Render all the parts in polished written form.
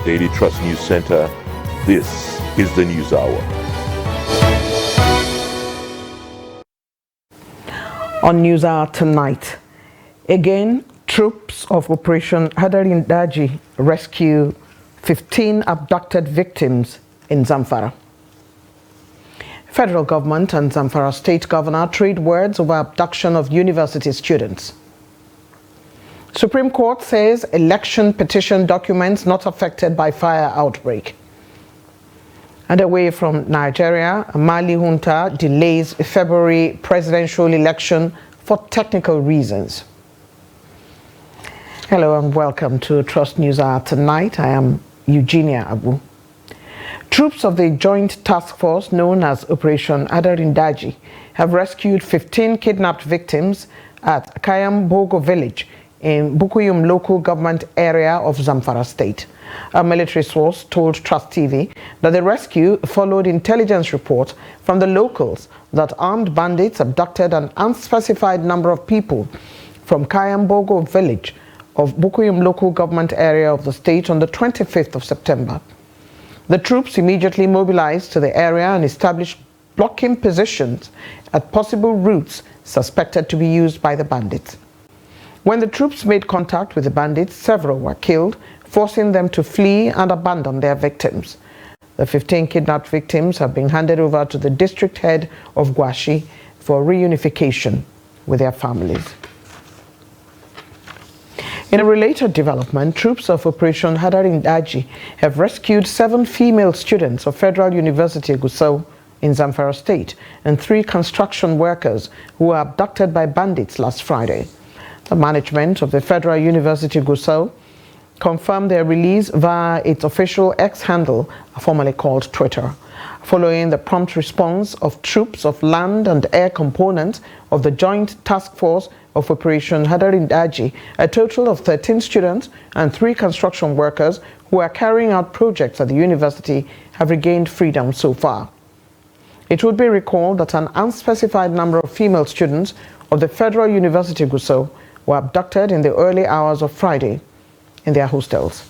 Daily Trust News Center. This is the News Hour. On News Hour tonight, again, troops of Operation Hadarin Daji rescue 15 abducted victims in Zamfara. Federal government and Zamfara state governor trade words over abduction of university students. Supreme Court says election petition documents not affected by fire outbreak. And away from Nigeria, Mali junta delays February presidential election for technical reasons. Hello and welcome to Trust News Hour tonight. I am Eugenia Abu. Troops of the Joint Task Force known as Operation Hadarin Daji have rescued 15 kidnapped victims at Kayambogo village in Bukuyum local government area of Zamfara state. A military source told Trust TV that the rescue followed intelligence report from the locals that armed bandits abducted an unspecified number of people from Kayambogo village of Bukuyum local government area of the state on the 25th of September. The troops immediately mobilized to the area and established blocking positions at possible routes suspected to be used by the bandits. When the troops made contact with the bandits, several were killed, forcing them to flee and abandon their victims. The 15 kidnapped victims have been handed over to the district head of Gwashi for reunification with their families. In a related development, troops of Operation Hadarin Daji have rescued 7 female students of Federal University Gusau in Zamfara State and 3 construction workers who were abducted by bandits last Friday. The management of the Federal University Gusau confirmed their release via its official X handle, formerly called Twitter. Following the prompt response of troops of land and air components of the Joint Task Force of Operation Hadarin Daji, a total of 13 students and 3 construction workers who are carrying out projects at the university have regained freedom so far. It would be recalled that an unspecified number of female students of the Federal University Gusau were abducted in the early hours of Friday in their hostels.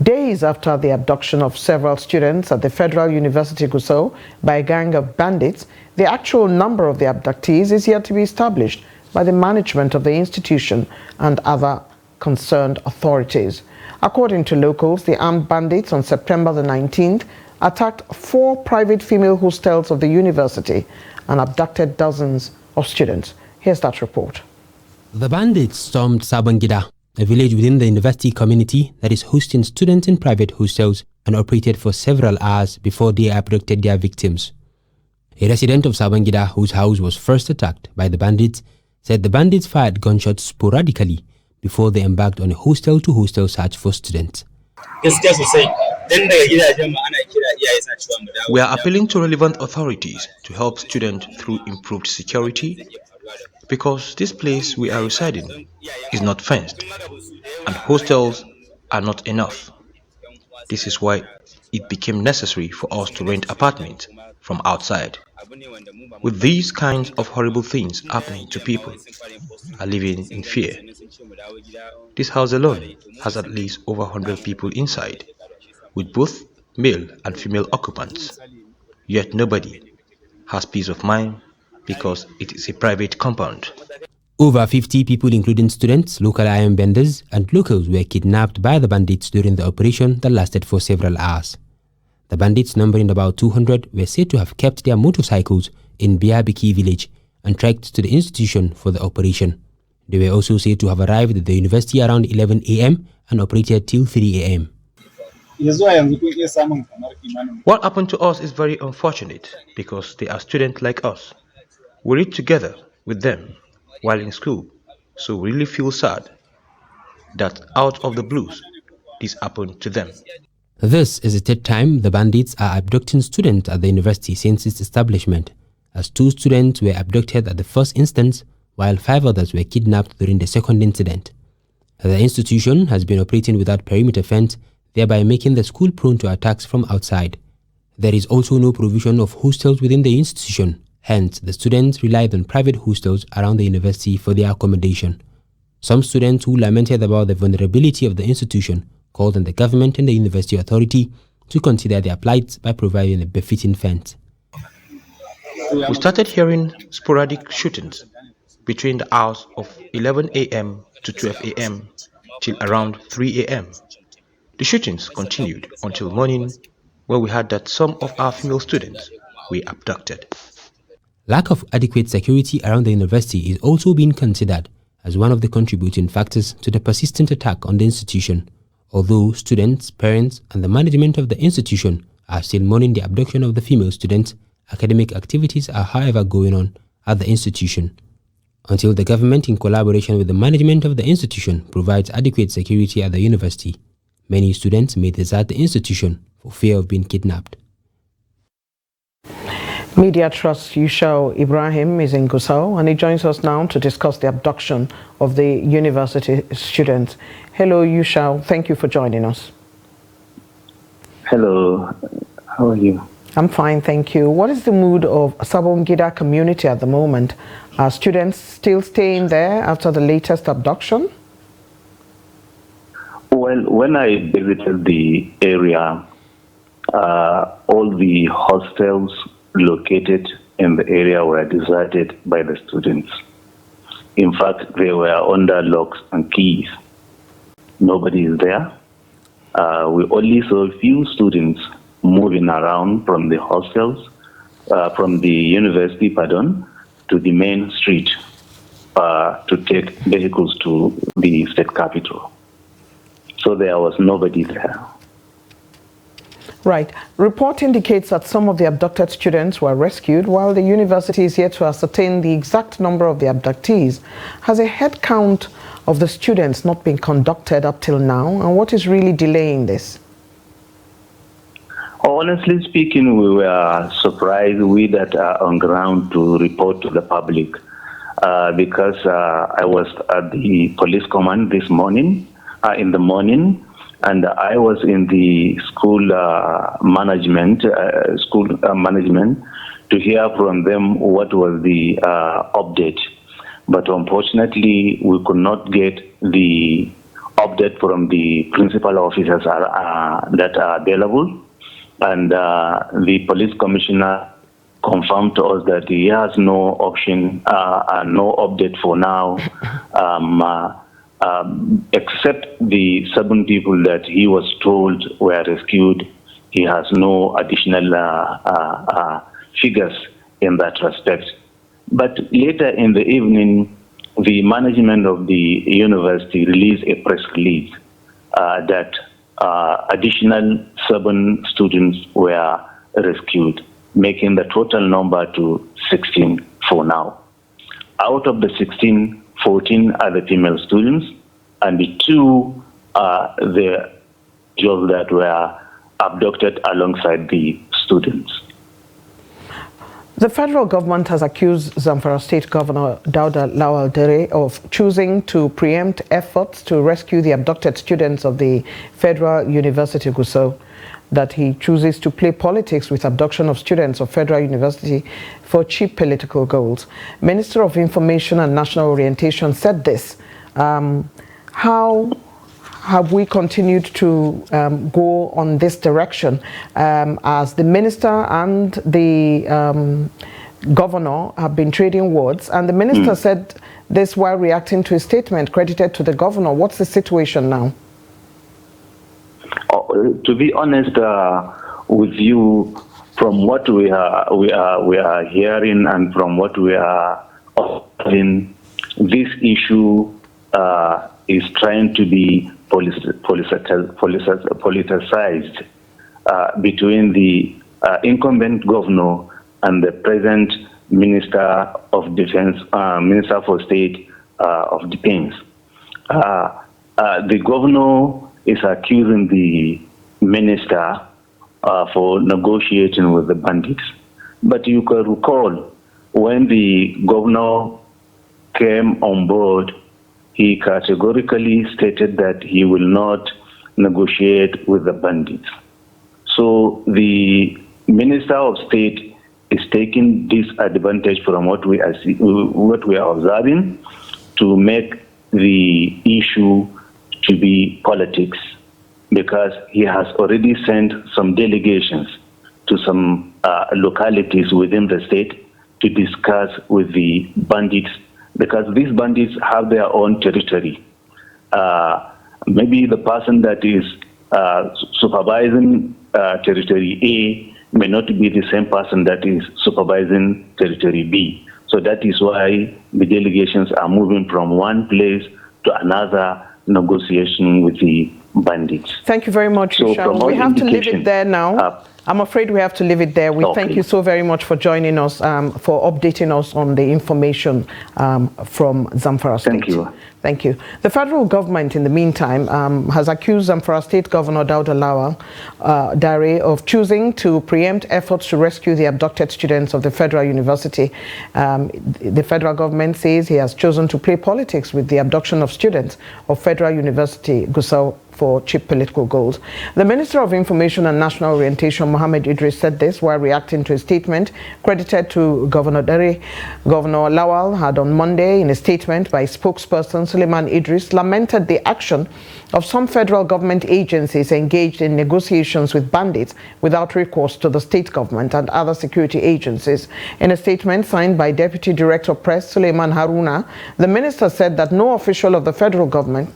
Days after the abduction of several students at the Federal University Gusau by a gang of bandits, the actual number of the abductees is yet to be established by the management of the institution and other concerned authorities. According to locals, the armed bandits on September the 19th attacked 4 private female hostels of the university and abducted dozens of students. Here's that report. The bandits stormed Sabangida, a village within the university community that is hosting students in private hostels, and operated for several hours before they abducted their victims. A resident of Sabangida, whose house was first attacked by the bandits, said the bandits fired gunshots sporadically before they embarked on a hostel-to-hostel search for students. We are appealing to relevant authorities to help students through improved security, because this place we are residing is not fenced and hostels are not enough. This is why it became necessary for us to rent apartments from outside. With these kinds of horrible things happening to people are living in fear. This house alone has at least over 100 people inside, with both male and female occupants. Yet nobody has peace of mind because it is a private compound. Over 50 people, including students, local iron benders, and locals, were kidnapped by the bandits during the operation that lasted for several hours. The bandits, numbering about 200, were said to have kept their motorcycles in Biabiki village and trekked to the institution for the operation. They were also said to have arrived at the university around 11 a.m. and operated till 3 a.m. What happened to us is very unfortunate because they are students like us. We read together with them while in school, so we really feel sad that out of the blues, this happened to them. This is the 3rd time the bandits are abducting students at the university since its establishment, as 2 students were abducted at the first instance, while 5 others were kidnapped during the second incident. The institution has been operating without perimeter fence, thereby making the school prone to attacks from outside. There is also no provision of hostels within the institution. Hence, the students relied on private hostels around the university for their accommodation. Some students who lamented about the vulnerability of the institution called on the government and the university authority to consider their plight by providing a befitting fence. We started hearing sporadic shootings between the hours of 11 a.m. to 12 a.m. till around 3 a.m. The shootings continued until morning, where we heard that some of our female students were abducted. Lack of adequate security around the university is also being considered as one of the contributing factors to the persistent attack on the institution, although students, parents, and the management of the institution are still mourning the abduction of the female students. Academic activities are, however, going on at the institution. Until the government, in collaboration with the management of the institution, provides adequate security at the university, many students may desert the institution for fear of being kidnapped. Media Trust Yushau Ibrahim is in Gusau, and he joins us now to discuss the abduction of the university students. Hello, Yushau. Thank you for joining us. Hello. How are you? I'm fine, thank you. What is the mood of Sabongida community at the moment? Are students still staying there after the latest abduction? Well, when I visited the area, all the hostels located in the area were deserted by the students. In fact, they were under locks and keys. Nobody is there. We only saw a few students moving around from the hostels, from the university, to the main street to take vehicles to the state capital. So there was nobody there. Right. Report indicates that some of the abducted students were rescued, while the university is yet to ascertain the exact number of the abductees. Has a head count of the students not been conducted up till now, and what is really delaying this? Honestly speaking, we were surprised, we that are on ground, to report to the public because I was at the police command this morning, in the morning, and I was in the school management to hear from them what was the update. But unfortunately, we could not get the update from the principal officers that are available. And the police commissioner confirmed to us that he has no option, no update for now, except the 7 people that he was told were rescued. He has no additional figures in that respect. But later in the evening, the management of the university released a press release that additional 7 students were rescued, making the total number to 16 for now. Out of the 16, 14 are the female students, and the 2 are the girls that were abducted alongside the students. The federal government has accused Zamfara State Governor Dauda Lawal Dere of choosing to preempt efforts to rescue the abducted students of the Federal University Gusau, that he chooses to play politics with abduction of students of Federal University for cheap political goals. Minister of Information and National Orientation said this. How have we continued to go on this direction as the minister and the governor have been trading words, and the minister said this while reacting to a statement credited to the governor? What's the situation now? To be honest with you, from what we are hearing and from what we are observing, this issue is trying to be politicized between the incumbent governor and the present Minister of Defense, Minister for State of Defense. The governor is accusing the minister for negotiating with the bandits. But you can recall when the governor came on board, he categorically stated that he will not negotiate with the bandits. So the Minister of State is taking this advantage from what we are observing to make the issue to be politics, because he has already sent some delegations to some localities within the state to discuss with the bandits, because these bandits have their own territory. Maybe the person that is supervising territory A may not be the same person that is supervising territory B. So that is why the delegations are moving from one place to another negotiation with the bandits. Thank you very much, So Isham. We have to leave it there now. I'm afraid we have to leave it there. We thank you so very much for joining us, for updating us on the information from Zamfara State. Thank you. Thank you. The federal government, in the meantime, has accused Zamfara State Governor Dauda Lawal Dare of choosing to preempt efforts to rescue the abducted students of the Federal University. The federal government says he has chosen to play politics with the abduction of students of Federal University Gusau for cheap political goals. The Minister of Information and National Orientation, Mohammed Idris, said this while reacting to a statement credited to Governor Dare. Governor Lawal had on Monday, in a statement by spokesperson Suleiman Idris, lamented the action of some federal government agencies engaged in negotiations with bandits without recourse to the state government and other security agencies. In a statement signed by Deputy Director of Press Suleiman Haruna, the minister said that no official of the federal government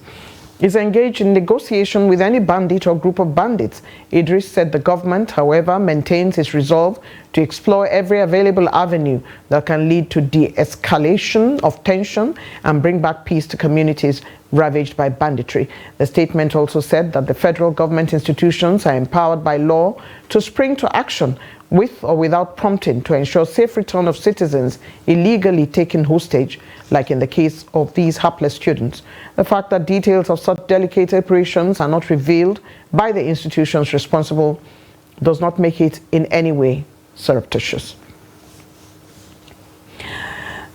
is engaged in negotiation with any bandit or group of bandits. Idris said the government, however, maintains its resolve to explore every available avenue that can lead to de-escalation of tension and bring back peace to communities ravaged by banditry. The statement also said that the federal government institutions are empowered by law to spring to action with or without prompting to ensure safe return of citizens illegally taken hostage, like in the case of these hapless students. The fact that details of such delicate operations are not revealed by the institutions responsible does not make it in any way surreptitious.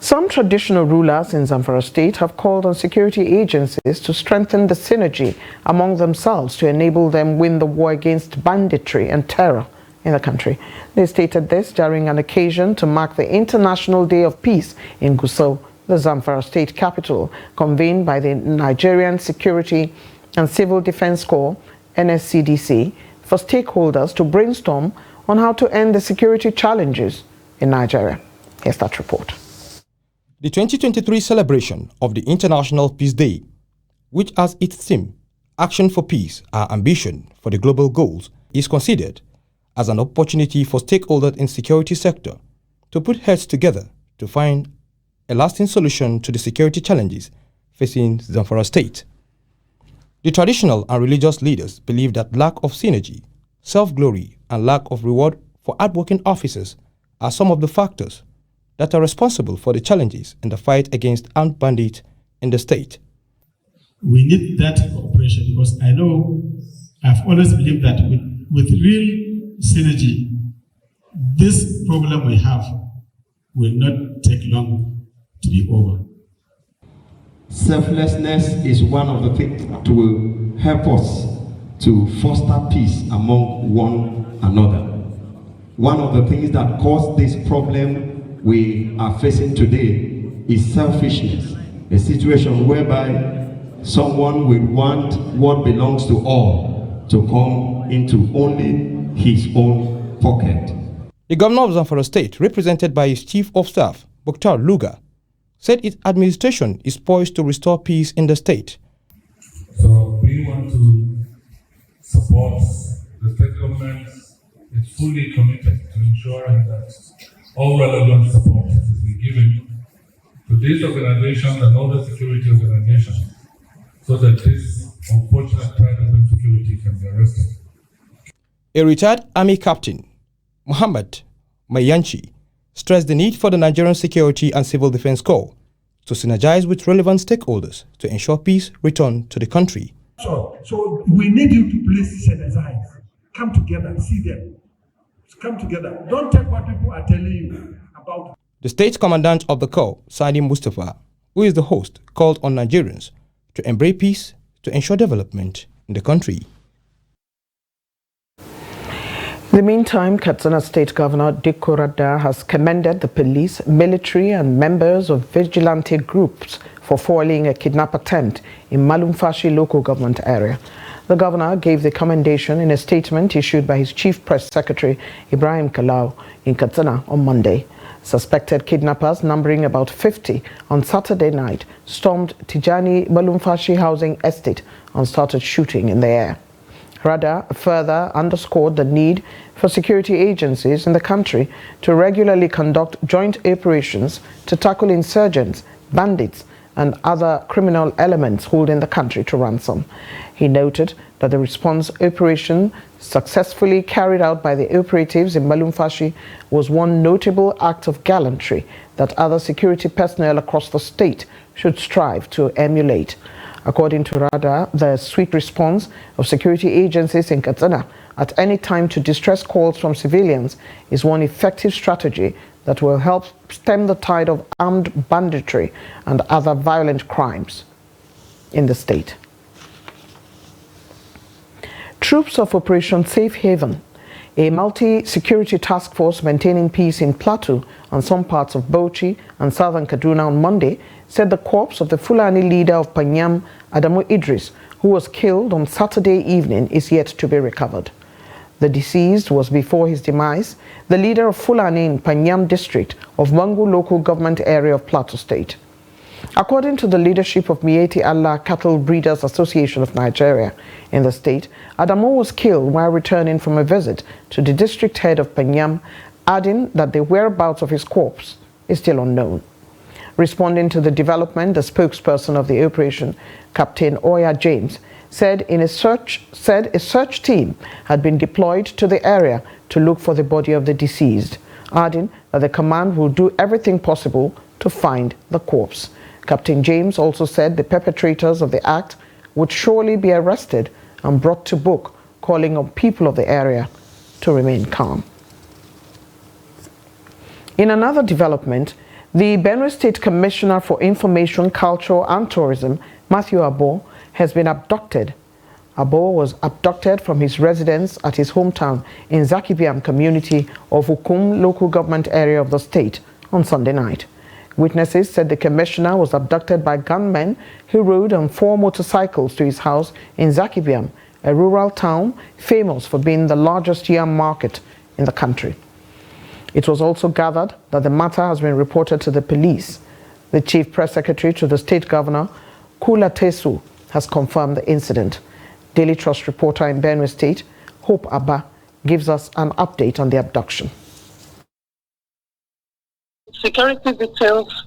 Some traditional rulers in Zamfara State have called on security agencies to strengthen the synergy among themselves to enable them win the war against banditry and terror in the country. They stated this during an occasion to mark the International Day of Peace in Gusau, the Zamfara State capital, convened by the Nigerian Security and Civil Defense Corps, NSCDC, for stakeholders to brainstorm on how to end the security challenges in Nigeria. Here's that report. The 2023 celebration of the International Peace Day, which has its theme, Action for Peace, Our Ambition for the Global Goals, is considered as an opportunity for stakeholders in the security sector to put heads together to find a lasting solution to the security challenges facing Zamfara State. The traditional and religious leaders believe that lack of synergy, self-glory, and lack of reward for hardworking officers are some of the factors that are responsible for the challenges in the fight against armed bandits in the state. We need that cooperation because I know I've always believed that with real synergy, this problem we have will not take long to be over. Selflessness is one of the things that will help us to foster peace among one another. One of the things that cause this problem we are facing today is selfishness, a situation whereby someone will want what belongs to all to come into only his own pocket. The governor of Zamfara State, represented by his chief of staff, Mukhtar Luga, said its administration is poised to restore peace in the state. So we want to support the state government. It's fully committed to ensuring that all relevant support is being given to these organizations and other security organizations so that this unfortunate threat of insecurity can be arrested. A retired army captain, Muhammad Mayanchi, stressed the need for the Nigerian Security and Civil Defense Corps to synergize with relevant stakeholders to ensure peace return to the country. So we need you to please synergize. Come together, see them. Come together. Don't take what people are telling you about. The state commandant of the Corps, Sani Mustafa, who is the host, called on Nigerians to embrace peace to ensure development in the country. In the meantime, Katsina State Governor Dikko Radda has commended the police, military and members of vigilante groups for foiling a kidnap attempt in Malumfashi local government area. The governor gave the commendation in a statement issued by his chief press secretary Ibrahim Kalau in Katsina on Monday. Suspected kidnappers, numbering about 50 on Saturday night, stormed Tijani Malumfashi housing estate and started shooting in the air. Radda further underscored the need for security agencies in the country to regularly conduct joint operations to tackle insurgents, bandits, and other criminal elements holding the country to ransom. He noted that the response operation successfully carried out by the operatives in Malumfashi was one notable act of gallantry that other security personnel across the state should strive to emulate. According to Radda, the swift response of security agencies in Katsina at any time to distress calls from civilians is one effective strategy that will help stem the tide of armed banditry and other violent crimes in the state. Troops of Operation Safe Haven, a multi-security task force maintaining peace in Plateau and some parts of Bauchi and southern Kaduna on Monday, said the corpse of the Fulani leader of Panyam, Adamu Idris, who was killed on Saturday evening, is yet to be recovered. The deceased was, before his demise, the leader of Fulani in Panyam district of Mangu local government area of Plateau State. According to the leadership of Mieti Allah Cattle Breeders Association of Nigeria in the state, Adamu was killed while returning from a visit to the district head of Panyam, adding that the whereabouts of his corpse is still unknown. Responding to the development, the spokesperson of the operation, Captain Oya James, said a search team had been deployed to the area to look for the body of the deceased, adding that the command will do everything possible to find the corpse. Captain James also said the perpetrators of the act would surely be arrested and brought to book, calling on people of the area to remain calm. In another development, the Benue State Commissioner for Information, Culture and Tourism, Matthew Abo, has been abducted. Abo was abducted from his residence at his hometown in Zakibiam community of Ukum local government area of the state on Sunday night. Witnesses said the commissioner was abducted by gunmen who rode on 4 motorcycles to his house in Zakibiam, a rural town famous for being the largest yam market in the country. It was also gathered that the matter has been reported to the police. The chief press secretary to the state governor, Kula Tesu, has confirmed the incident. Daily Trust reporter in Benue State, Hope Abba, gives us an update on the abduction. Security details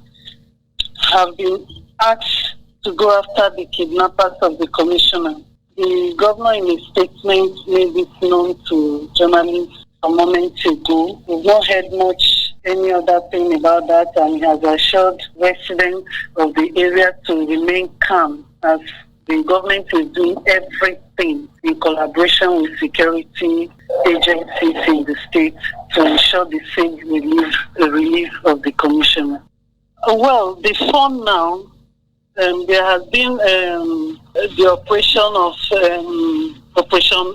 have been asked to go after the kidnappers of the commissioner. The governor in a statement made this known to journalists a moment ago. We've not heard much any other thing about that, and he has assured residents of the area to remain calm as the government is doing everything in collaboration with security agencies in the state to ensure the safe release of the commissioner. Well, the fun now, there has been the operation of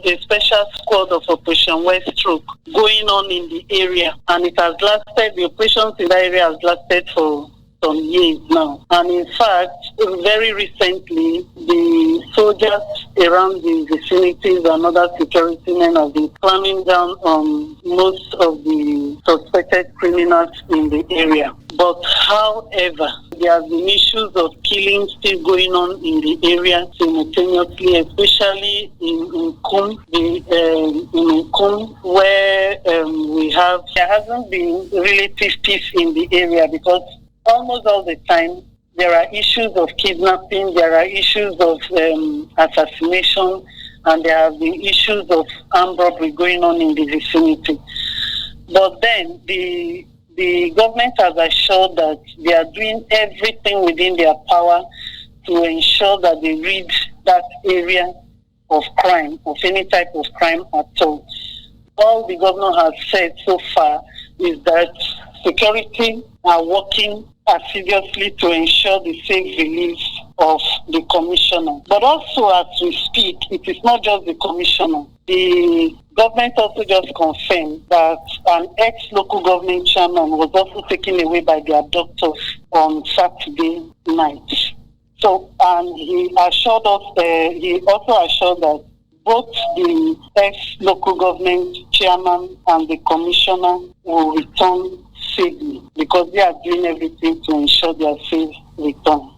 a special squad of Operation West Stroke going on in the area, and it has lasted, the operations in that area has lasted for some years now. And in fact, very recently, the soldiers around the vicinities and other security men have been clamping down on most of the suspected criminals in the area. But however, there have been issues of killing still going on in the area simultaneously, especially in Ukum, where there hasn't been relative peace in the area, because almost all the time there are issues of kidnapping, there are issues of assassination, and there have been issues of armed robbery going on in the vicinity. But then the government has assured that they are doing everything within their power to ensure that they rid that area of crime, of any type of crime at all. All the governor has said so far is that security are working assiduously to ensure the safe release of the commissioner. But also, as we speak, it is not just the commissioner. The government also just confirmed that an ex-local government chairman was also taken away by their doctors on Saturday night. So, and he assured us, he also assured that both the ex-local government chairman and the commissioner will return safely because they are doing everything to ensure their safe return.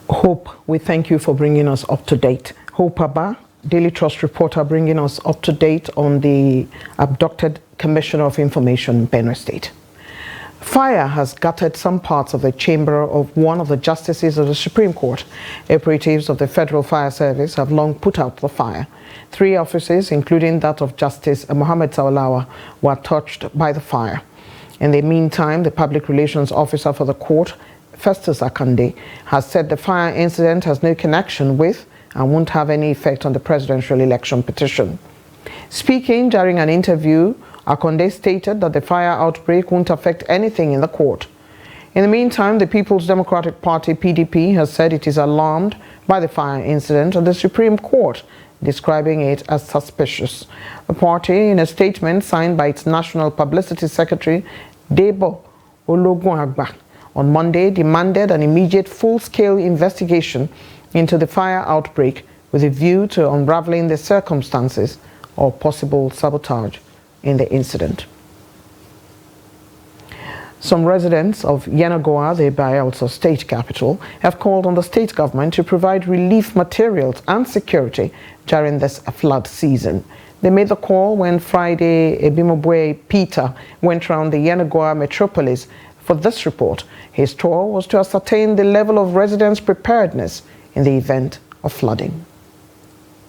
Hope, we thank you for bringing us up to date. Hope Abba, Daily Trust reporter, bringing us up to date on the abducted Commissioner of Information, Benue State. Fire has gutted some parts of the chamber of one of the justices of the Supreme Court. Operatives of the Federal Fire Service have long put out the fire. 3 offices, including that of Justice Mohammed Saulawa, were touched by the fire. In the meantime, the Public Relations Officer for the court, Festus Akande, has said the fire incident has no connection with and won't have any effect on the presidential election petition. Speaking during an interview, Akande stated that the fire outbreak won't affect anything in the court. In the meantime, the People's Democratic Party, PDP, has said it is alarmed by the fire incident at the Supreme Court, describing it as suspicious. The party, in a statement signed by its National Publicity Secretary, Debo Ologunagba, on Monday demanded an immediate full-scale investigation into the fire outbreak with a view to unraveling the circumstances or possible sabotage in the incident. Some residents of Yenagoa, the Bayelsa state capital, have called on the state government to provide relief materials and security during this flood season. They made the call when Friday Ebimobwe Peter went around the Yenagoa metropolis for this report. His tour was to ascertain the level of residents' preparedness in the event of flooding.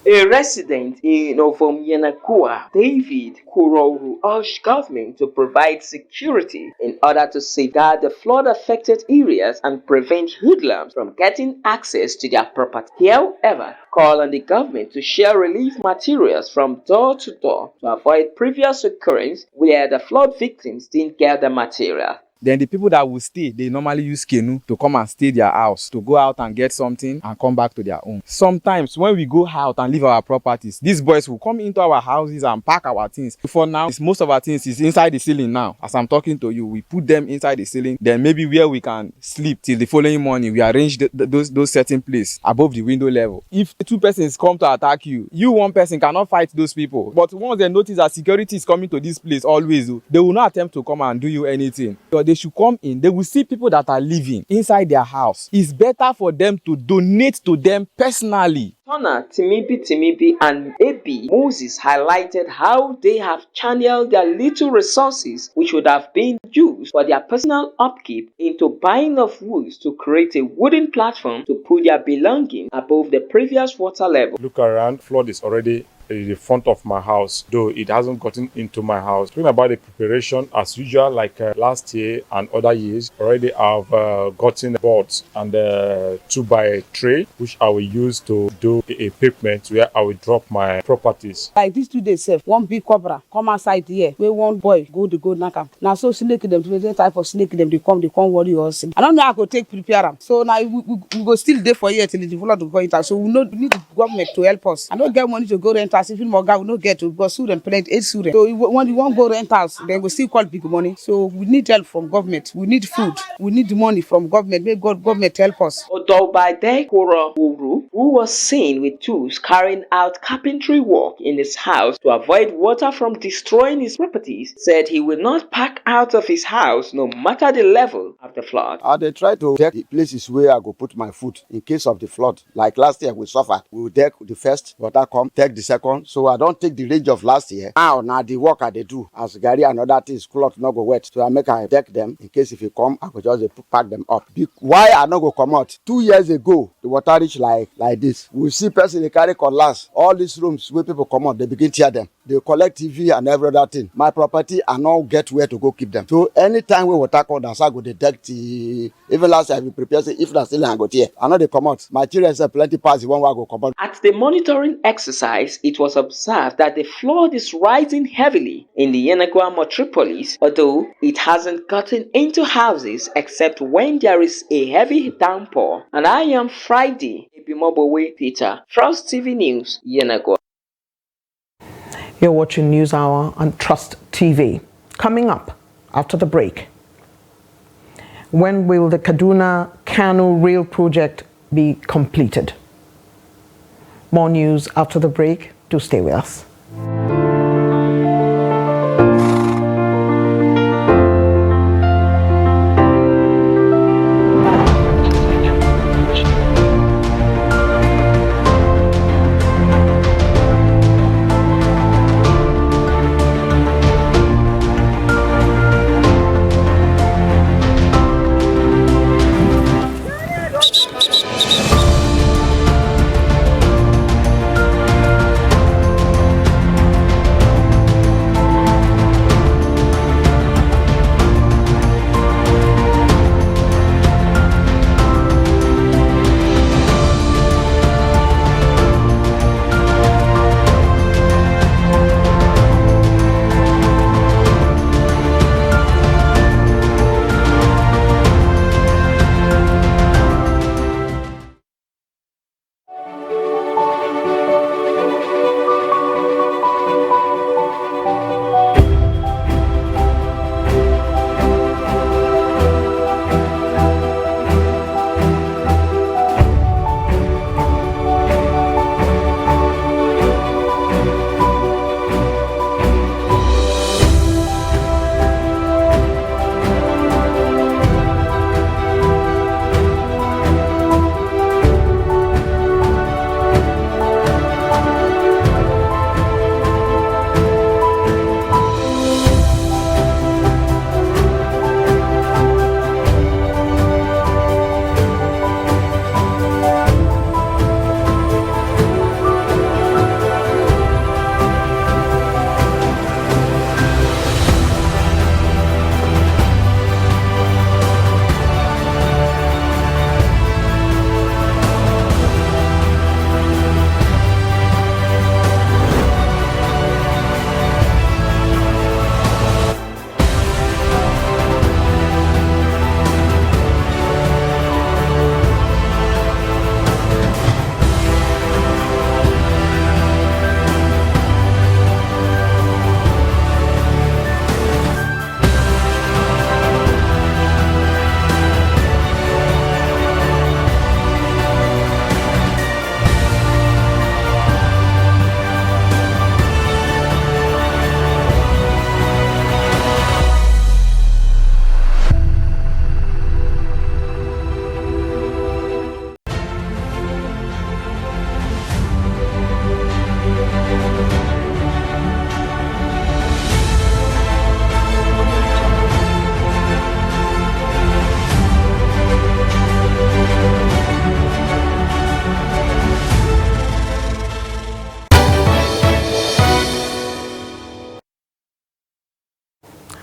A resident in Yenagoa, David Kuroru, urged government to provide security in order to safeguard the flood-affected areas and prevent hoodlums from getting access to their property. He, however, called on the government to share relief materials from door to door to avoid previous occurrence where the flood victims didn't get the material. Then the people that will stay, they normally use canoe to come and stay their house, to go out and get something and come back to their home. Sometimes when we go out and leave our properties, these boys will come into our houses and pack our things. For now, most of our things is inside the ceiling now. As I'm talking to you, we put them inside the ceiling. Then maybe where we can sleep till the following morning, we arrange those certain places above the window level. If 2 persons come to attack you, one person cannot fight those people. But once they notice that security is coming to this place always, they will not attempt to come and do you anything. So they should come in. They will see people that are living inside their house. It's better for them to donate to them personally. Turner, Timibi and A.B. Moses highlighted how they have channeled their little resources which would have been used for their personal upkeep into buying of wood to create a wooden platform to put their belongings above the previous water level. Look around, flood is already in the front of my house, though it hasn't gotten into my house. Talking about the preparation, as usual, like last year and other years, already I've gotten boards and 2x3, which I will use to do a pavement where I will drop my properties. Like these 2 days, one big cobra come outside here, where one boy go knock am. Now so snake them, different type of snake them, they come worry us. I don't know how to take prepare them. So now we go still there for here till the flood to go into. So we need the government to help us. I don't get money to go rent. As if more guy will not get to because student plenty 8 students. So when you won't go rent house, then we still call big money. So we need help from government. We need food. We need money from government. May government help us. Odobade Kuroru, who was seen with tools carrying out carpentry work in his house to avoid water from destroying his properties, said he will not pack out of his house no matter the level of the flood. They try to deck the places where I go put my food in case of the flood. Like last year we suffered. We will deck the first, water come, deck the second. So I don't take the range of last year. Now the work I do as Gary and other things, cloth not go wet. So I deck them in case if you come, I could just pack them up. Why I not go come out? 2 years ago, the water reach like this. We see person they carry cutlass. All these rooms where people come out, they begin tear them. they collect TV and every other thing. My property, I now get where to go keep them. So anytime we will tackle that, I go detect even last year we prepare say if that's still I go here. I know they come out. My children say plenty pass the one where I go come out. At the monitoring exercise, it was observed that the flood is rising heavily in the Yenagoa metropolis, although it hasn't gotten into houses except when there is a heavy downpour. And I am Friday, Ebimobowe Peter, Trust TV News, Yenagoa. You're watching News Hour on Trust TV. Coming up after the break, when will the Kaduna-Kano rail project be completed? More news after the break. Do stay with us.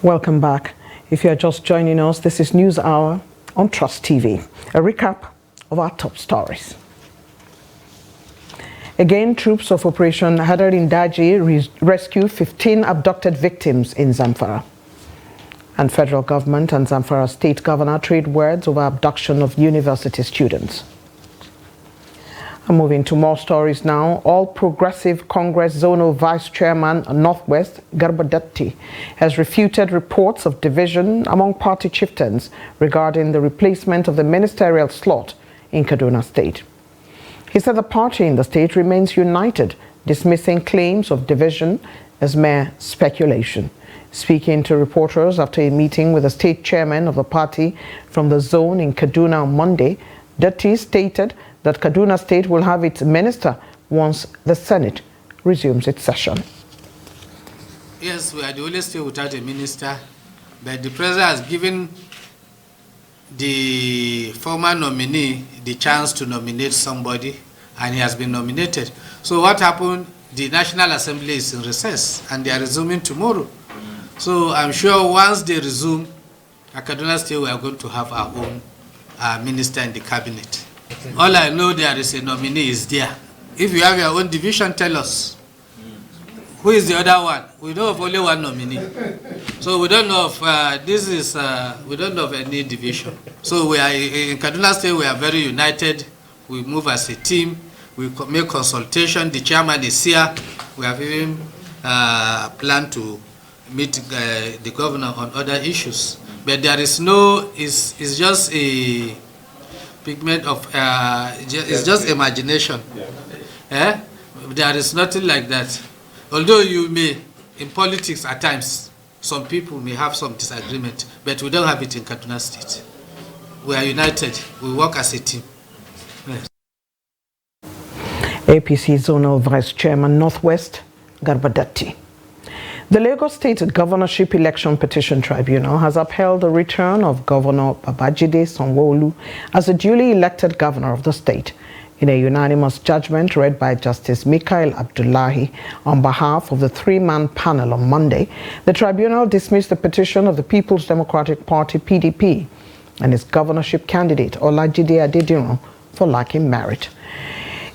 Welcome back. If you are just joining us, this is News Hour on Trust TV. A recap of our top stories. Again, troops of Operation Hadarin Daji rescue 15 abducted victims in Zamfara. And federal government and Zamfara state governor trade words over abduction of university students. I'm moving to more stories now. All Progressive Congress Zonal Vice Chairman Northwest, Garba Datti, has refuted reports of division among party chieftains regarding the replacement of the ministerial slot in Kaduna State. He said the party in the state remains united, dismissing claims of division as mere speculation. Speaking to reporters after a meeting with the state chairman of the party from the zone in Kaduna on Monday, Datti stated that Kaduna State will have its minister once the Senate resumes its session. Yes, we are the only state without a minister, but the president has given the former nominee the chance to nominate somebody, and he has been nominated. So what happened the National Assembly is in recess and they are resuming tomorrow. So I'm sure once they resume, at Kaduna State we are going to have our own minister in the cabinet. All I know, there is a nominee is there. If you have your own division, tell us. Who is the other one? We know of only one nominee. So we don't know if we don't know of any division. So we are in Kaduna State, we are very united. We move as a team. We make consultation. The chairman is here. We have even planned to meet the governor on other issues. But there is no, it's just a pigment of, it's just imagination. Yeah. There is nothing like that. Although you may, in politics at times, some people may have some disagreement, but we don't have it in Kaduna State. We are united. We work as a team. Yes. APC Zonal Vice Chairman Northwest, Garbadatti. The Lagos State Governorship Election Petition Tribunal has upheld the return of Governor Babajide Sanwo-Olu as the duly elected governor of the state. In a unanimous judgment read by Justice Mikael Abdullahi on behalf of the three-man panel on Monday, the tribunal dismissed the petition of the People's Democratic Party (PDP) and its governorship candidate Olajide Adediran for lacking merit.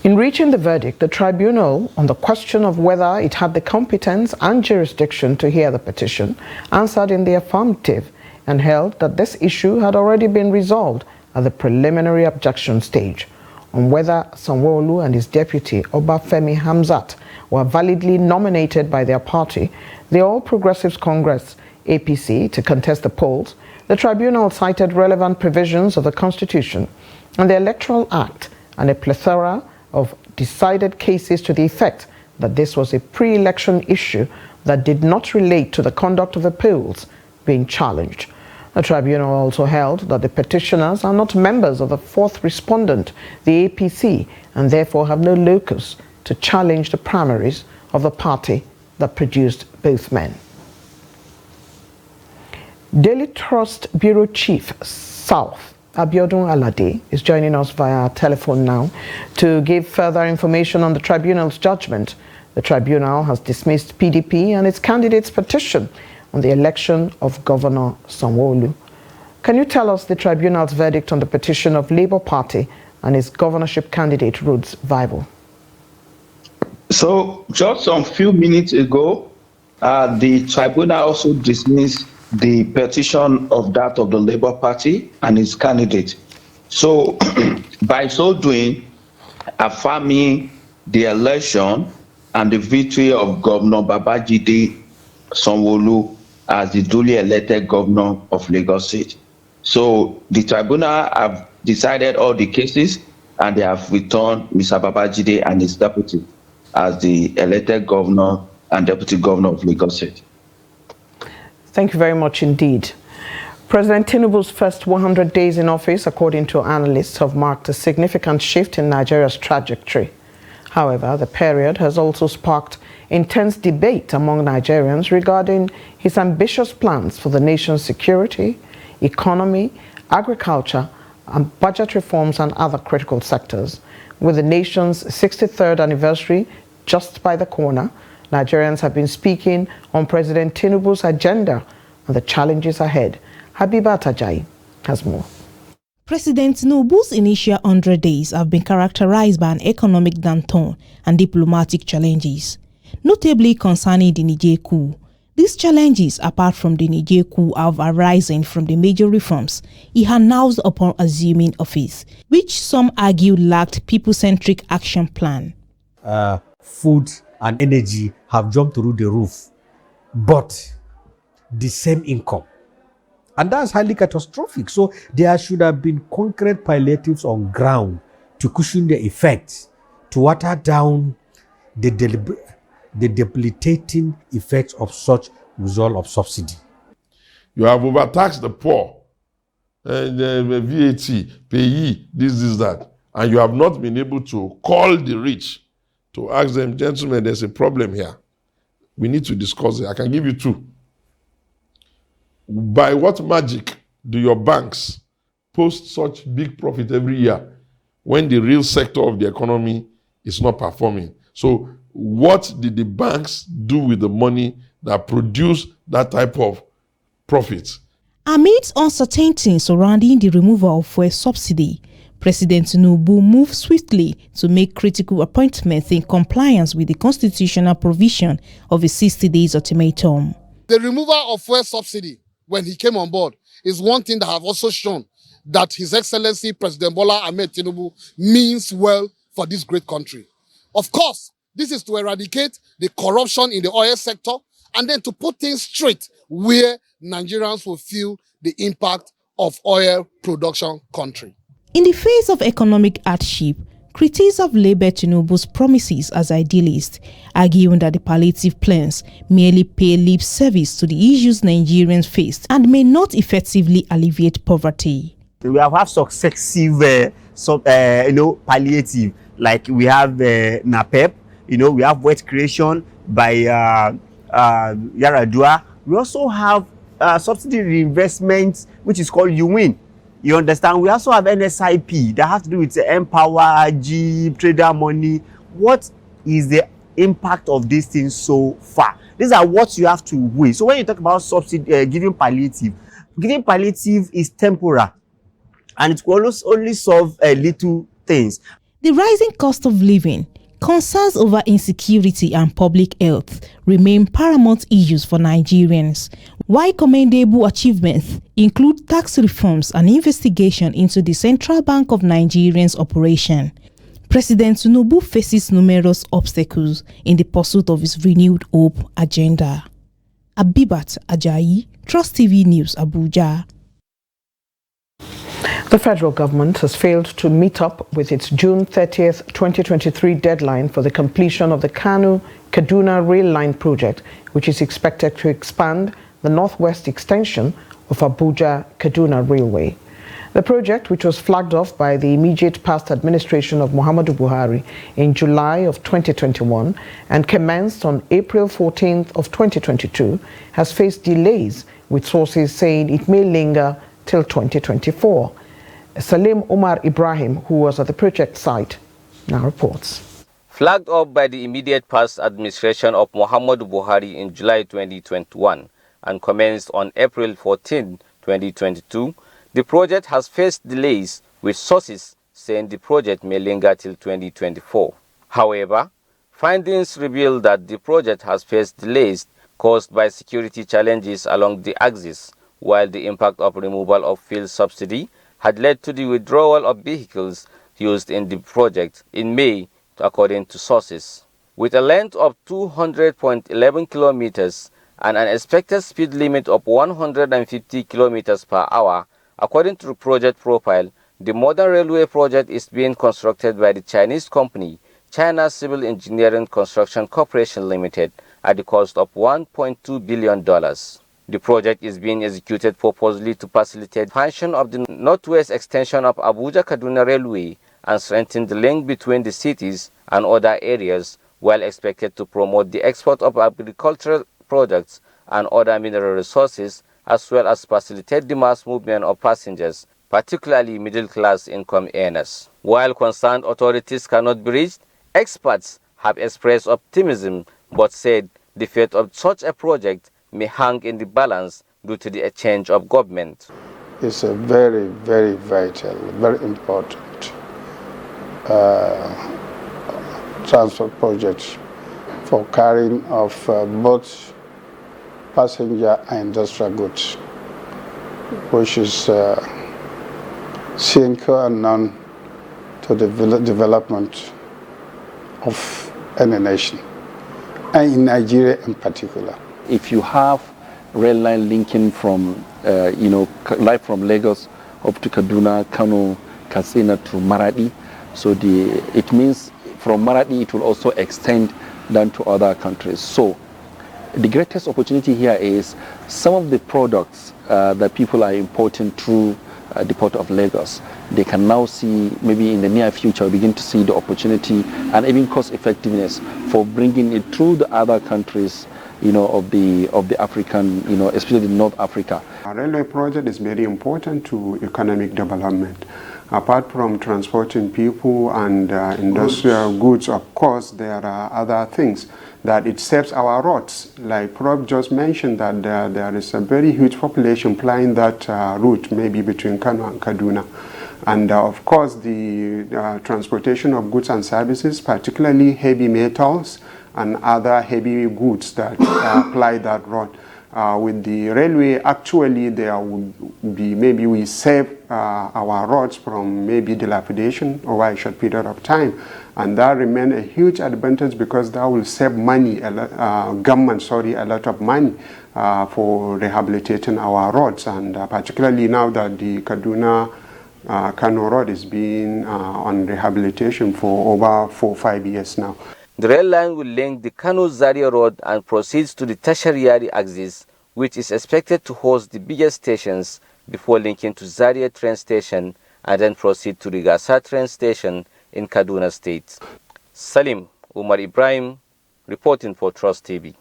In reaching the verdict, the tribunal, on the question of whether it had the competence and jurisdiction to hear the petition, answered in the affirmative and held that this issue had already been resolved at the preliminary objection stage. On whether Sanwo-Olu and his deputy Obafemi Hamzat were validly nominated by their party, the All Progressives Congress (APC), to contest the polls, the tribunal cited relevant provisions of the Constitution and the Electoral Act and a plethora of decided cases to the effect that this was a pre-election issue that did not relate to the conduct of the polls being challenged. The tribunal also held that the petitioners are not members of the fourth respondent, the APC, and therefore have no locus to challenge the primaries of the party that produced both men. Daily Trust Bureau Chief South Abiodun Alade is joining us via telephone now to give further information on the tribunal's judgment. The tribunal has dismissed PDP and its candidate's petition on the election of Governor Sanwo-Olu. Can you tell us the tribunal's verdict on the petition of Labour Party and its governorship candidate Rhodes Vival? So, just some few minutes ago, the tribunal also dismissed the petition of that of the Labour Party and its candidate. So, by so doing, affirming the election and the victory of Governor Babajide Sanwo-Olu as the duly elected governor of Lagos State. So the tribunal have decided all the cases and they have returned Mr. Babajide and his deputy as the elected governor and deputy governor of Lagos State. Thank you very much indeed. President Tinubu's first 100 days in office, according to analysts, have marked a significant shift in Nigeria's trajectory. However, the period has also sparked intense debate among Nigerians regarding his ambitious plans for the nation's security, economy, agriculture, and budget reforms and other critical sectors. With the nation's 63rd anniversary just by the corner, Nigerians have been speaking on President Tinubu's agenda and the challenges ahead. Habiba Tajai has more. President Tinubu's initial 100 days have been characterized by an economic downturn and diplomatic challenges, notably concerning the Niger coup. These challenges, apart from the Niger coup, have arisen from the major reforms he announced upon assuming office, which some argue lacked people-centric action plan. Food and energy have jumped through the roof, but the same income. And that's highly catastrophic. So there should have been concrete palliatives on ground to cushion the effects, to water down the debilitating effects of such withdrawal of subsidy. You have overtaxed the poor, the VAT, PAYE, this, that, and you have not been able to call the rich to ask them, gentlemen, there's a problem here. We need to discuss it. I can give you two. By what magic do your banks post such big profit every year when the real sector of the economy is not performing? So what did the banks do with the money that produced that type of profit? Amidst uncertainty surrounding the removal of fuel subsidy, President Tinubu moved swiftly to make critical appointments in compliance with the constitutional provision of a 60 days ultimatum. The removal of fuel subsidy when he came on board is one thing that have also shown that His Excellency President Bola Ahmed Tinubu means well for this great country. Of course, this is to eradicate the corruption in the oil sector and then to put things straight where Nigerians will feel the impact of oil production country. In the face of economic hardship, critics have labeled Tinubu's promises as idealist, arguing that the palliative plans merely pay lip service to the issues Nigerians face and may not effectively alleviate poverty. We have had successive palliative, like we have NAPEP, we have wealth creation by Yaradua. We also have subsidy reinvestment, which is called UWIN. You understand? We also have NSIP that has to do with Empower, Jeep, trader money. What is the impact of these things so far? These are what you have to weigh. So when you talk about subsidy, giving palliative is temporal, and it will only solve little things. The rising cost of living, concerns over insecurity and public health remain paramount issues for Nigerians. While commendable achievements include tax reforms and investigation into the Central Bank of Nigeria's operation, President Tinubu faces numerous obstacles in the pursuit of his renewed hope agenda. Abibat Ajayi, Trust TV News, Abuja. The federal government has failed to meet up with its June 30th, 2023 deadline for the completion of the Kano-Kaduna Rail Line project, which is expected to expand the northwest extension of Abuja-Kaduna Railway. The project, which was flagged off by the immediate past administration of Muhammadu Buhari in July of 2021 and commenced on April 14th of 2022, has faced delays, with sources saying it may linger till 2024. Salim Omar Ibrahim, who was at the project site, now reports. Flagged off by the immediate past administration of Muhammadu Buhari in July 2021 and commenced on April 14, 2022, the project has faced delays, with sources saying the project may linger till 2024. However, findings reveal that the project has faced delays caused by security challenges along the axis, while the impact of removal of fuel subsidy had led to the withdrawal of vehicles used in the project in May, according to sources. With a length of 200.11 kilometers and an expected speed limit of 150 kilometers per hour, according to the project profile, the modern railway project is being constructed by the Chinese company China Civil Engineering Construction Corporation Limited at the cost of $1.2 billion. The project is being executed purposely to facilitate expansion of the northwest extension of Abuja-Kaduna Railway and strengthen the link between the cities and other areas, while expected to promote the export of agricultural products and other mineral resources, as well as facilitate the mass movement of passengers, particularly middle-class income earners. While concerned authorities cannot be reached, experts have expressed optimism but said the fate of such a project may hang in the balance due to the change of government. It's a very, very vital, very important transport project for carrying of both passenger and industrial goods, which is sine qua non to the development of any nation, and in Nigeria in particular. If you have rail line linking from, like from Lagos up to Kaduna, Kano, Katsina to Maradi, so it means from Maradi it will also extend down to other countries. So the greatest opportunity here is some of the products that people are importing through the port of Lagos. They can now see, maybe in the near future, begin to see the opportunity and even cost effectiveness for bringing it through the other countries, of the African, especially North Africa. Our railway project is very important to economic development, Apart from transporting people and industrial goods, of course, there are other things that it saves our roads. Like Prof just mentioned that there is a very huge population plying that route, maybe between Kano and Kaduna. And of course, the transportation of goods and services, particularly heavy metals and other heavy goods that ply that road. With the railway, actually, there would be, maybe we save our roads from maybe dilapidation over a short period of time. And that remains a huge advantage because that will save money, government, a lot of money for rehabilitating our roads. And particularly now that the Kaduna Kano Road is being on rehabilitation for over 4 or 5 years now. The rail line will link the Kano-Zaria Road and proceeds to the tertiary axis, which is expected to host the biggest stations before linking to Zaria train station and then proceed to Rigasa train station in Kaduna State. Salim Umar Ibrahim, reporting for Trust TV.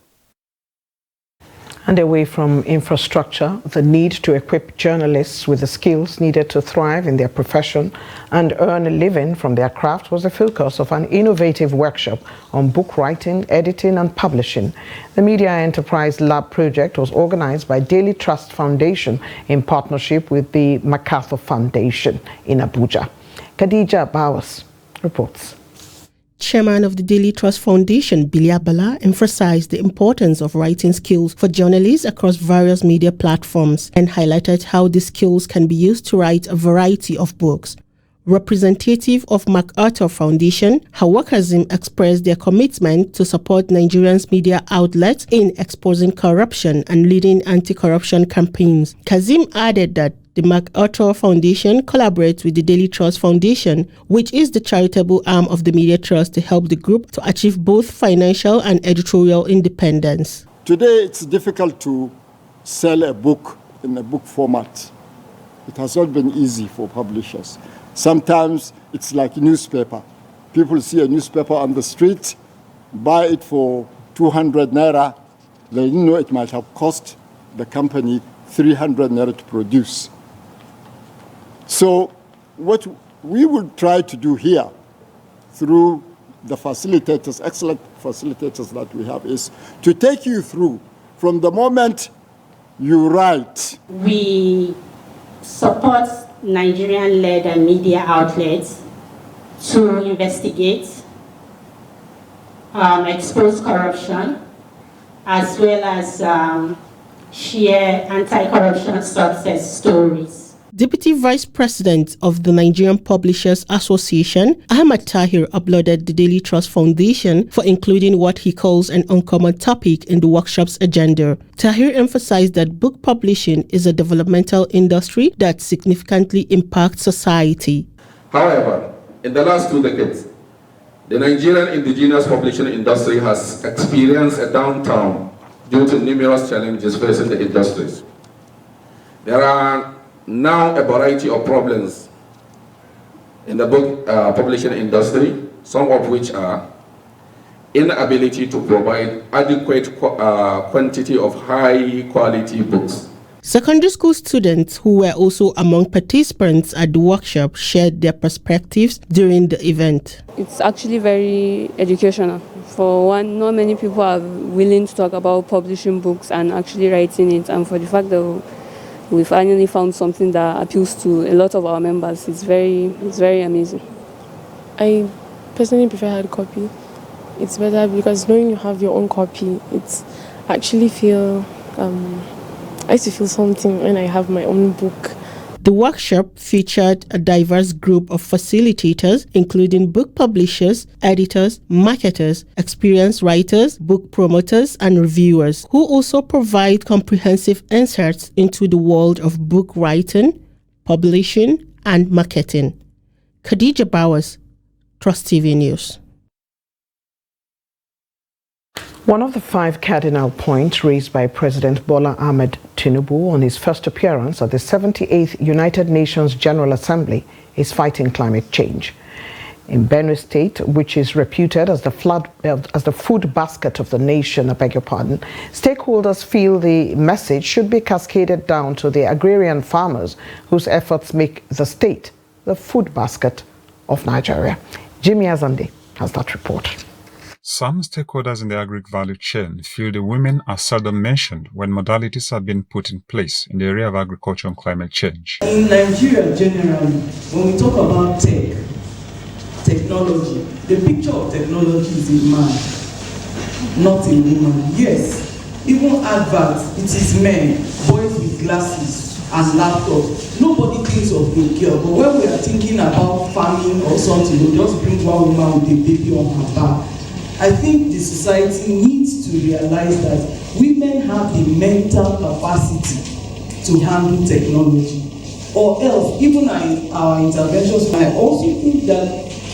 And away from infrastructure, the need to equip journalists with the skills needed to thrive in their profession and earn a living from their craft was the focus of an innovative workshop on book writing, editing, and publishing. The Media Enterprise Lab project was organized by Daily Trust Foundation in partnership with the MacArthur Foundation in Abuja. Khadija Bowers reports. Chairman of the Daily Trust Foundation, Bilia Bala, emphasized the importance of writing skills for journalists across various media platforms and highlighted how these skills can be used to write a variety of books. Representative of MacArthur Foundation, Hawa Kazim, expressed their commitment to support Nigerians' media outlets in exposing corruption and leading anti-corruption campaigns. Kazim added that the MacArthur Foundation collaborates with the Daily Trust Foundation, which is the charitable arm of the Media Trust, to help the group to achieve both financial and editorial independence. Today, it's difficult to sell a book in a book format. It has not been easy for publishers. Sometimes it's like a newspaper. People see a newspaper on the street, buy it for 200 naira. They didn't know it might have cost the company 300 naira to produce. So what we will try to do here through the facilitators, excellent facilitators that we have, is to take you through from the moment you write. We support Nigerian-led media outlets to investigate, expose corruption, as well as share anti-corruption success stories. Deputy Vice President of the Nigerian Publishers Association, Ahmad Tahir, applauded the Daily Trust Foundation for including what he calls an uncommon topic in the workshop's agenda. Tahir emphasized that book publishing is a developmental industry that significantly impacts society. However, in the last 2 decades, the Nigerian indigenous publishing industry has experienced a downturn due to numerous challenges facing the industries. There are now a variety of problems in the book publishing industry, some of which are inability to provide adequate quantity of high-quality books. Secondary school students who were also among participants at the workshop shared their perspectives during the event. It's actually very educational. For one, not many people are willing to talk about publishing books and actually writing it, and for the fact that we finally found something that appeals to a lot of our members, it's very amazing. I personally prefer hard copy. It's better because knowing you have your own copy, it's actually I used to feel something when I have my own book. The workshop featured a diverse group of facilitators, including book publishers, editors, marketers, experienced writers, book promoters, and reviewers, who also provide comprehensive insights into the world of book writing, publishing, and marketing. Khadija Bowers, Trust TV News. One of the 5 cardinal points raised by President Bola Ahmed Tinubu on his first appearance at the 78th United Nations General Assembly is fighting climate change. In Benue State, which is reputed as the food basket of the nation, stakeholders feel the message should be cascaded down to the agrarian farmers whose efforts make the state the food basket of Nigeria. Jimmy Azande has that report. Some stakeholders in the agric value chain feel the women are seldom mentioned when modalities have been put in place in the area of agriculture and climate change. In Nigeria generally, when we talk about technology, the picture of technology is a man, not a woman. Yes, even adverts, it is men, boys with glasses and laptops. Nobody thinks of a girl, but when we are thinking about farming or something, we'll just bring one woman with a baby on her back. I think the society needs to realize that women have the mental capacity to handle technology. Or else, even our interventions, I also think that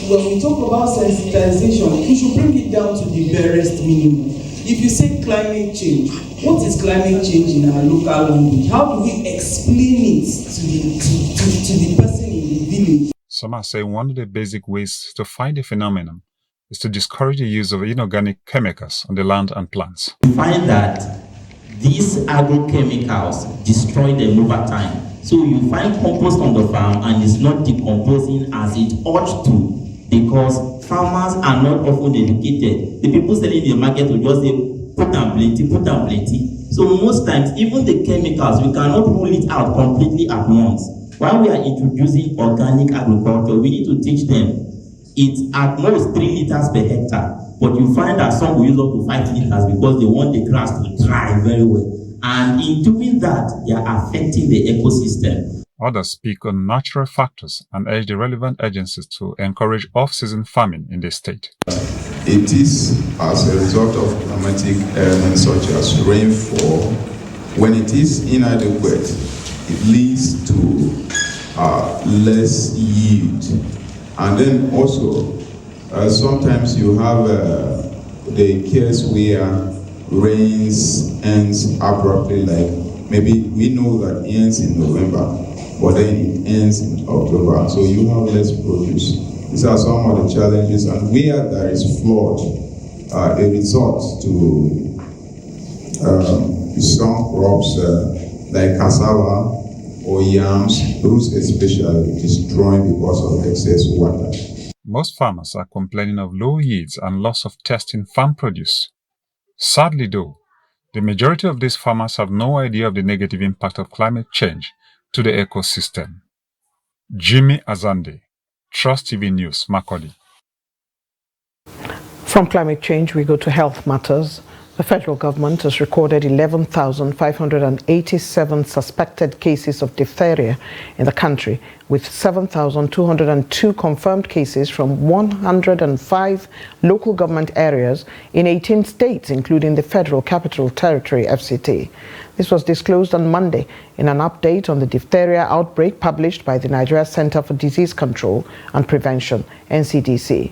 when we talk about sensitization, we should bring it down to the barest minimum. If you say climate change, what is climate change in our local language? How do we explain it to the person in the village? Some are saying one of the basic ways to fight the phenomenon is to discourage the use of inorganic chemicals on the land and plants. We find that these agrochemicals destroy them over time. So you find compost on the farm and it's not decomposing as it ought to, because farmers are not often educated. The people selling in the market will just say, put and plenty. So most times, even the chemicals, we cannot rule it out completely at once. While we are introducing organic agriculture, we need to teach them it's at most 3 liters per hectare, but you find that some will use up to 5 liters because they want the grass to dry very well. And in doing that, they are affecting the ecosystem. Others speak on natural factors and urge the relevant agencies to encourage off-season farming in the state. It is as a result of climatic elements such as rainfall. When it is inadequate, it leads to less yield. And then also, sometimes you have the case where rains ends abruptly, like maybe we know that it ends in November, but then it ends in October, so you have less produce. These are some of the challenges, and where there is flood, it results to some crops like cassava or yams, those especially destroying because of excess water. Most farmers are complaining of low yields and loss of taste in farm produce. Sadly though, the majority of these farmers have no idea of the negative impact of climate change to the ecosystem. Jimmy Azande, Trust TV News, Makurdi. From climate change, we go to health matters. The federal government has recorded 11,587 suspected cases of diphtheria in the country, with 7,202 confirmed cases from 105 local government areas in 18 states, including the Federal Capital Territory, FCT. This was disclosed on Monday in an update on the diphtheria outbreak published by the Nigeria Center for Disease Control and Prevention, NCDC.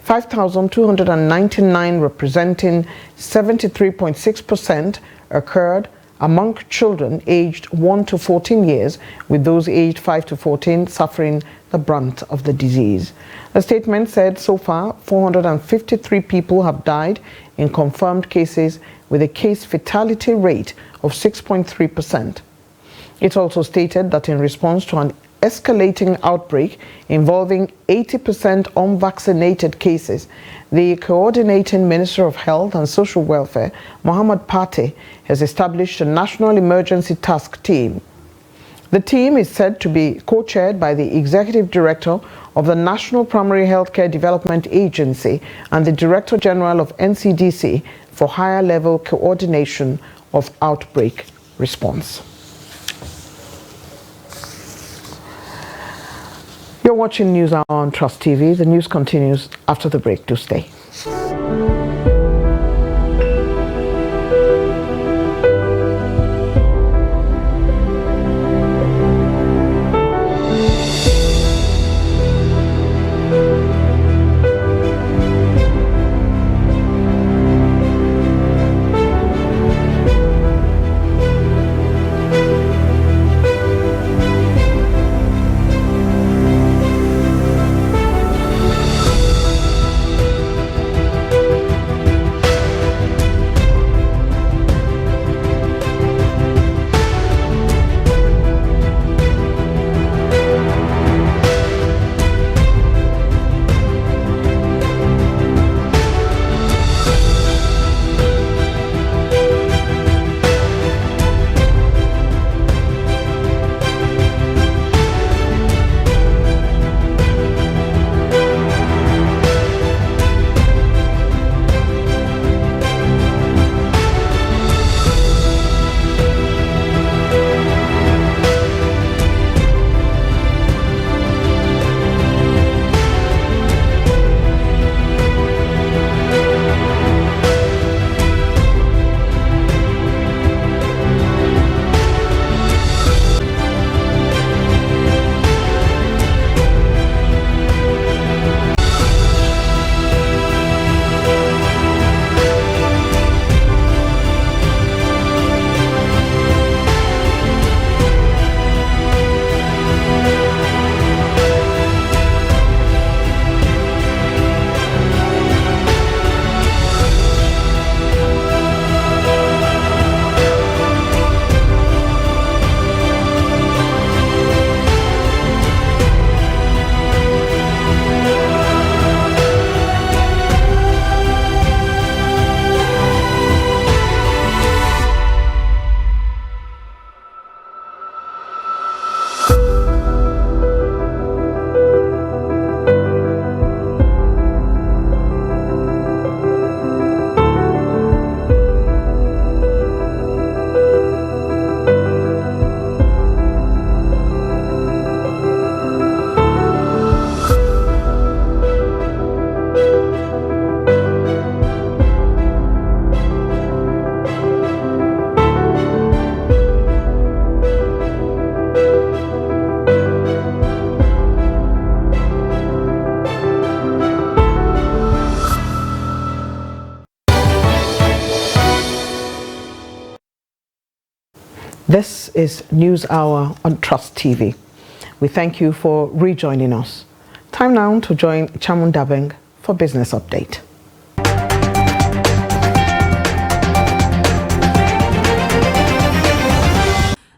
5,299, representing 73.6%, occurred among children aged 1 to 14 years, with those aged 5 to 14 suffering the brunt of the disease. The statement said so far 453 people have died in confirmed cases, with a case fatality rate of 6.3%. It also stated that in response to an escalating outbreak involving 80% unvaccinated cases, the coordinating Minister of Health and Social Welfare, Mohammed Pate, has established a National Emergency Task Team. The team is said to be co-chaired by the Executive Director of the National Primary Healthcare Development Agency and the Director General of NCDC for higher level coordination of outbreak response. You're watching News Hour on Trust TV. The news continues after the break. Do stay. This is News Hour on Trust TV. We thank you for rejoining us. Time now to join Chamun Dabeng for Business Update.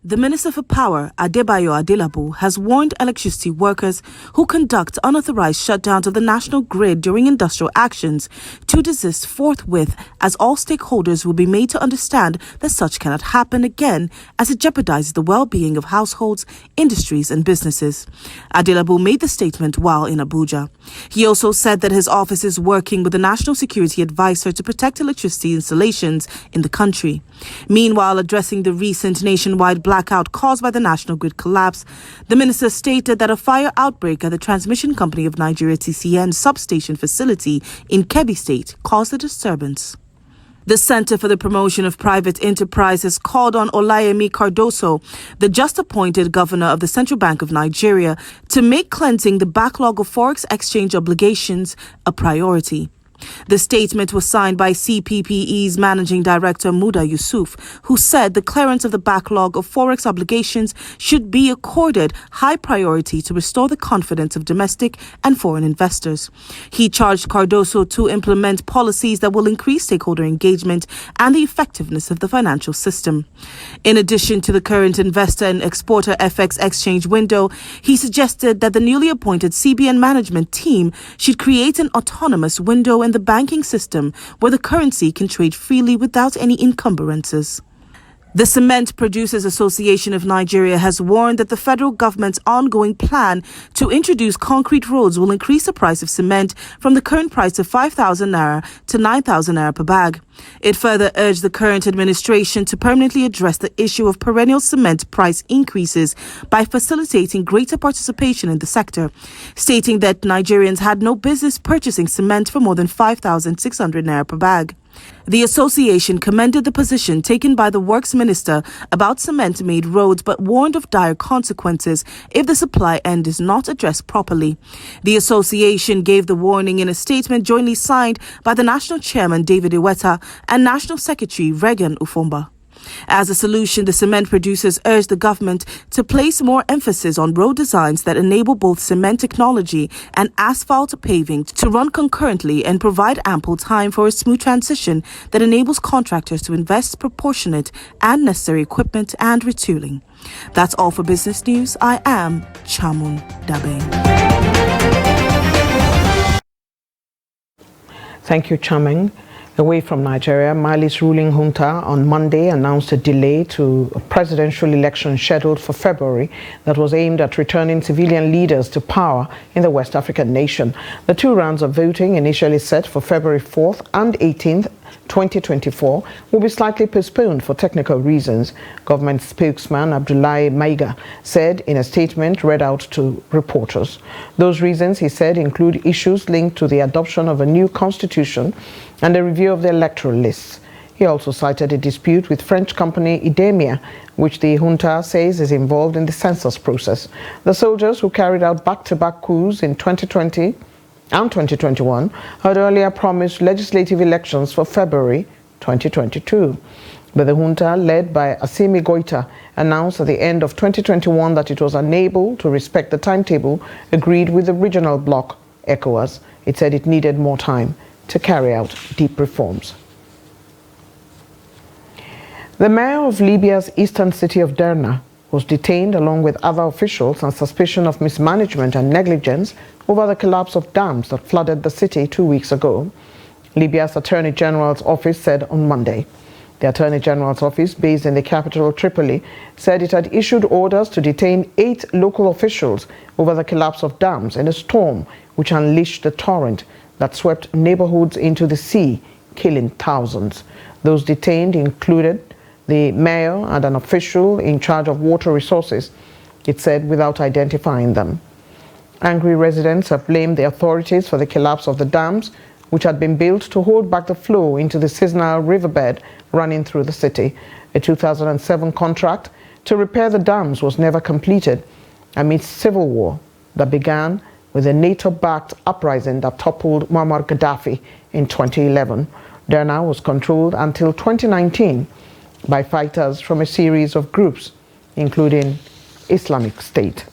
The Minister for Power, Adebayo Adelabu, has warned electricity workers who conduct unauthorized shutdowns of the national grid during industrial actions to desist forthwith, as all stakeholders will be made to understand that such cannot happen again, as it jeopardizes the well-being of households, industries and businesses. Adelabu made the statement while in Abuja. He also said that his office is working with the National Security Advisor to protect electricity installations in the country. Meanwhile, addressing the recent nationwide blackout caused by the national grid collapse, the minister stated that a fire outbreak at the Transmission Company of Nigeria TCN substation facility in Kebbi State caused the disturbance. The Center for the Promotion of Private Enterprise has called on Olayemi Cardoso, the just-appointed governor of the Central Bank of Nigeria, to make cleansing the backlog of forex exchange obligations a priority. The statement was signed by CPPE's Managing Director Muda Yusuf, who said the clearance of the backlog of forex obligations should be accorded high priority to restore the confidence of domestic and foreign investors. He charged Cardoso to implement policies that will increase stakeholder engagement and the effectiveness of the financial system. In addition to the current investor and exporter FX exchange window, he suggested that the newly appointed CBN management team should create an autonomous window in the banking system where the currency can trade freely without any encumbrances. The Cement Producers Association of Nigeria has warned that the federal government's ongoing plan to introduce concrete roads will increase the price of cement from the current price of 5,000 naira to 9,000 naira per bag. It further urged the current administration to permanently address the issue of perennial cement price increases by facilitating greater participation in the sector, stating that Nigerians had no business purchasing cement for more than 5,600 naira per bag. The association commended the position taken by the Works Minister about cement-made roads, but warned of dire consequences if the supply end is not addressed properly. The association gave the warning in a statement jointly signed by the National Chairman David Iweta and National Secretary Regan Ufomba. As a solution, the cement producers urged the government to place more emphasis on road designs that enable both cement technology and asphalt paving to run concurrently and provide ample time for a smooth transition that enables contractors to invest proportionate and necessary equipment and retooling. That's all for business news. I am Chamun Dabeng. Thank you, Chamun. Away from Nigeria, Mali's ruling junta on Monday announced a delay to a presidential election scheduled for February that was aimed at returning civilian leaders to power in the West African nation. The two rounds of voting, initially set for February 4th and 18th, 2024, will be slightly postponed for technical reasons, government spokesman Abdullahi Maiga said in a statement read out to reporters. Those reasons, he said, include issues linked to the adoption of a new constitution and a review of the electoral lists. He also cited a dispute with French company Idemia, which the junta says is involved in the census process. The soldiers who carried out back-to-back coups in 2020 and 2021 had earlier promised legislative elections for February 2022. But the junta, led by Assimi Goita, announced at the end of 2021 that it was unable to respect the timetable agreed with the regional bloc, ECOWAS. It said it needed more time to carry out deep reforms. The mayor of Libya's eastern city of Derna was detained along with other officials on suspicion of mismanagement and negligence over the collapse of dams that flooded the city 2 weeks ago, Libya's Attorney General's office said on Monday. The Attorney General's office, based in the capital Tripoli, said it had issued orders to detain 8 local officials over the collapse of dams in a storm which unleashed the torrent that swept neighborhoods into the sea, killing thousands. Those detained included the mayor and an official in charge of water resources, it said, without identifying them. Angry residents have blamed the authorities for the collapse of the dams, which had been built to hold back the flow into the seasonal riverbed running through the city. A 2007 contract to repair the dams was never completed amidst civil war that began with a NATO-backed uprising that toppled Muammar Gaddafi in 2011. Derna was controlled until 2019 by fighters from a series of groups, including Islamic State.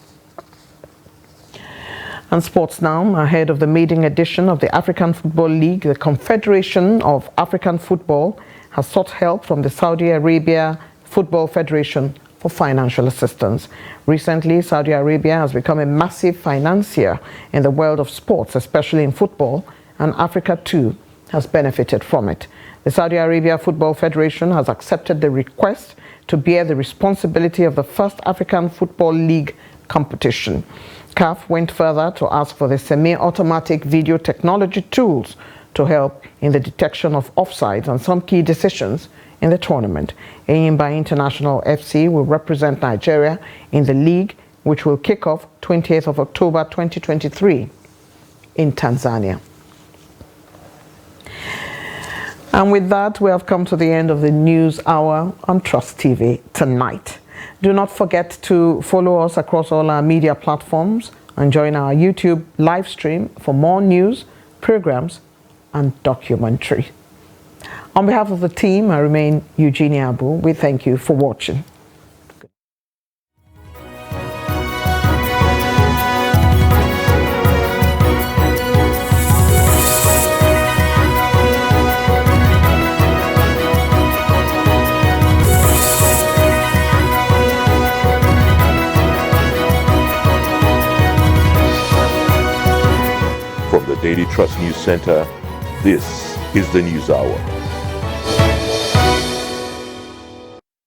And sports now. Ahead of the maiden edition of the African Football League, the Confederation of African Football has sought help from the Saudi Arabia Football Federation for financial assistance. Recently, Saudi Arabia has become a massive financier in the world of sports, especially in football, and Africa too has benefited from it. The Saudi Arabia Football Federation has accepted the request to bear the responsibility of the first African Football League competition. CAF went further to ask for the semi-automatic video technology tools to help in the detection of offsides and some key decisions in the tournament. Enyimba International FC will represent Nigeria in the league, which will kick off 20th of October 2023 in Tanzania. And with that, we have come to the end of the news hour on Trust TV tonight. Do not forget to follow us across all our media platforms and join our YouTube live stream for more news, programs, and documentary. On behalf of the team, I remain Eugenia Abu. We thank you for watching. From the Daily Trust News Center, this is the News Hour.